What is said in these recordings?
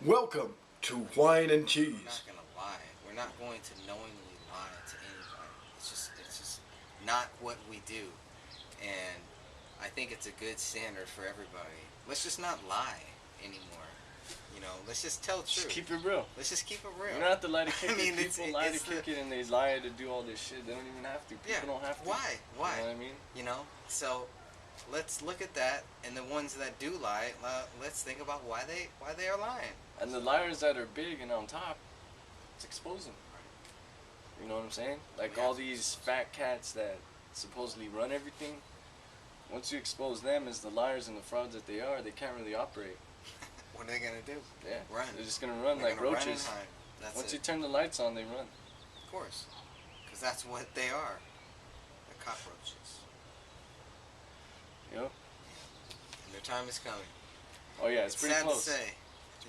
Welcome to Whine and Cheese. We're not gonna lie. We're not going to knowingly lie to anybody. It's just not what we do, and I think it's a good standard for everybody. Let's just not lie anymore. You know, let's just tell the truth. Just keep it real. Let's just keep it real. You don't have to lie to kick I mean, it. People lie to kick it and they lie to do all this shit. They don't even have to. People don't have to. Why? Why? You know what I mean? You know, so let's look at that, and the ones that do lie, let's think about why they are lying. And the liars that are big and on top, it's exposing. You know what I'm saying? Like all these fat cats that supposedly run everything. Once you expose them as the liars and the frauds that they are, they can't really operate. What are they gonna do? Yeah, run. They're just gonna run like roaches. Once you turn the lights on, they run. Of course, because that's what they are. They're cockroaches. Yep. And their time is coming. Oh yeah, it's pretty sad close. to say.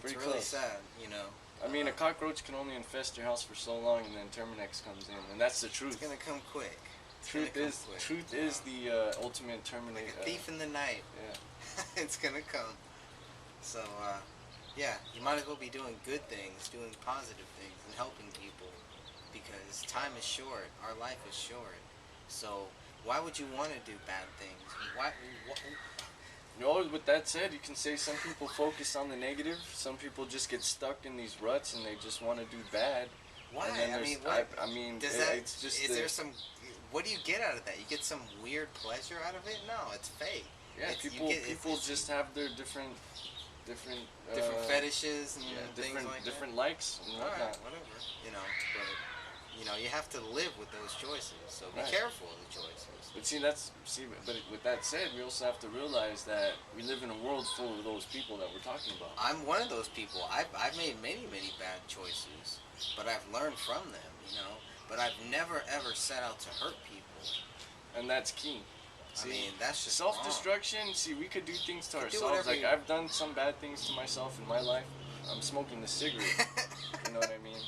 It's really close. sad, you know. I mean, a cockroach can only infest your house for so long, and then Terminex comes in, and that's the truth. It's gonna come quick. Truth is the ultimate Terminator. Like a thief in the night. Yeah. It's gonna come. So, yeah, you might as well be doing good things, doing positive things, and helping people, because time is short. Our life is short. So, why would you want to do bad things? Why You know, with that said, you can say some people focus on the negative. Some people just get stuck in these ruts and they just want to do bad. Why? I mean, what? It's just. Is there some? What do you get out of that? You get some weird pleasure out of it? No, it's fake. Yeah, people just have their different fetishes and things like different that. Likes and whatnot. Alright, whatever. You know, but you know, you have to live with those choices. So be careful of the choices. But with that said, we also have to realize that we live in a world full of those people that we're talking about. I'm one of those people. I've made many bad choices, but I've learned from them. You know, but I've never ever set out to hurt people. And that's key. See, I mean, that's just self-destruction. wrong. See, we could do things to ourselves. Like I've done some bad things to myself in my life. I'm smoking the cigarette. You know what I mean?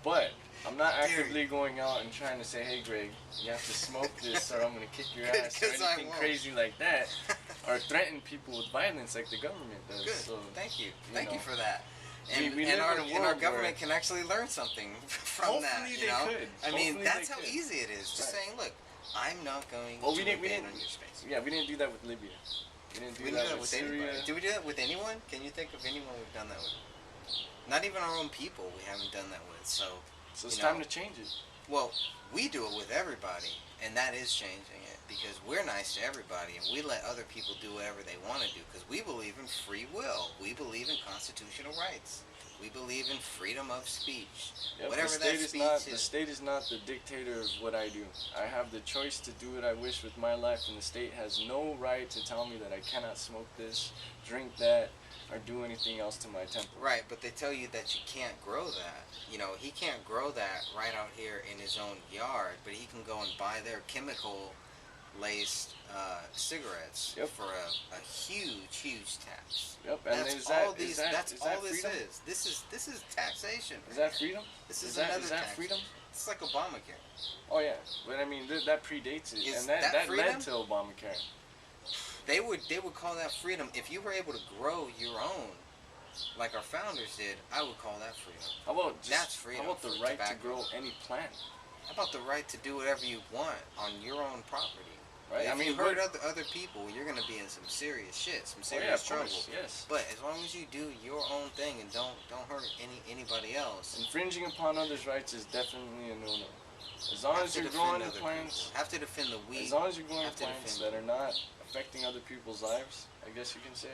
But I'm not actively going out and trying to say, "Hey, Greg, you have to smoke this, or I'm gonna kick your ass," or anything crazy like that, or threaten people with violence like the government does. Good. So, thank you you for that. And, we and our government where can actually learn something from that. You know, I mean, that's how easy it is. Just saying, look, I'm not going to invade on your space. Yeah, we didn't do that with Libya. We didn't do that with Syria. Anybody. Did we do that with anyone? Can you think of anyone we've done that with? Not even our own people we haven't done that with. So it's time to change it. Well, we do it with everybody, and that is changing it, because we're nice to everybody, and we let other people do whatever they want to do, because we believe in free will. We believe in constitutional rights. We believe in freedom of speech. Yep, whatever that speech is. The state is not the dictator of what I do. I have the choice to do what I wish with my life, and the state has no right to tell me that I cannot smoke this, drink that, or do anything else to my temple. Right, but they tell you that you can't grow that. You know, he can't grow that right out here in his own yard, but he can go and buy their chemical-laced cigarettes for a huge tax. Yep, and that's all this is. This is taxation. Is that freedom? This is another Is that tax. freedom? It's like Obamacare. Oh yeah, but I mean that predates it, and that led to Obamacare. They would call that freedom. If you were able to grow your own, like our founders did, I would call that freedom. How about that's freedom? How about the right to grow any plant? How about the right to do whatever you want on your own property? Right. If you hurt other people, you're gonna be in some serious shit, some serious trouble. Yes. But as long as you do your own thing and don't hurt anybody else. Infringing upon others' rights is definitely a no-no. As long as you're growing plants, have to defend the weed. As long as you're growing plants that are not affecting other people's lives, I guess you can say.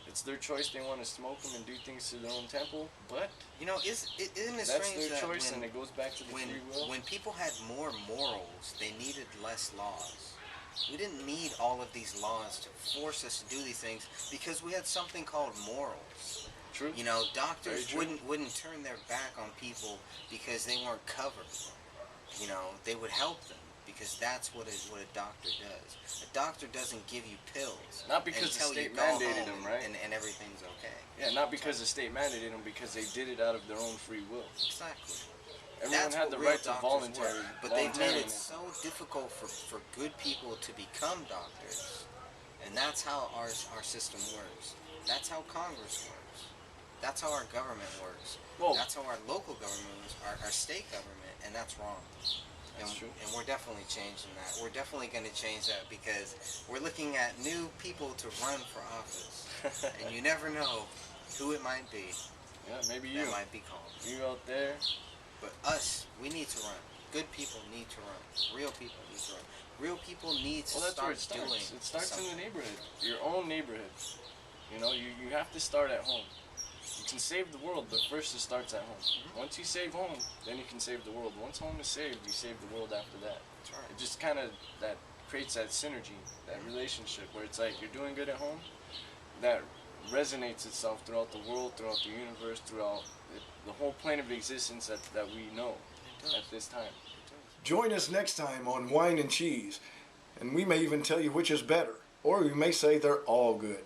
It's their choice. They want to smoke them and do things to their own temple, but you know, isn't it strange that's their that choice, and it goes back to the free will. When people had more morals, they needed less laws. We didn't need all of these laws to force us to do these things because we had something called morals. True. You know, doctors wouldn't turn their back on people because they weren't covered. You know, they would help them. Because that's what a doctor does. A doctor doesn't give you pills. Not because the state mandated them, right? And everything's okay. Yeah, not because the state mandated them, because they did it out of their own free will. Exactly. Everyone had the right to voluntarily. But they've made it so difficult for good people to become doctors And that's how our system works. That's how Congress works. That's how our government works. Well, that's how our local government works, our state government, and that's wrong. That's true. And we're definitely changing that. We're definitely going to change that because we're looking at new people to run for office. And you never know who it might be. Yeah, maybe you. That might be called. You out there. But us, we need to run. Good people need to run. Real people need to run. Real people need to start doing. It starts something. in the neighborhood. Your own neighborhood. You know, you have to start at home. You can save the world, but first it starts at home. Mm-hmm. Once you save home, then you can save the world. Once home is saved, you save the world after that. That's right. It just kind of that creates that synergy, that relationship where it's like you're doing good at home, that resonates itself throughout the world, throughout the universe, throughout the whole plane of existence that we know at this time. Join us next time on Wine and Cheese, and we may even tell you which is better, or we may say they're all good.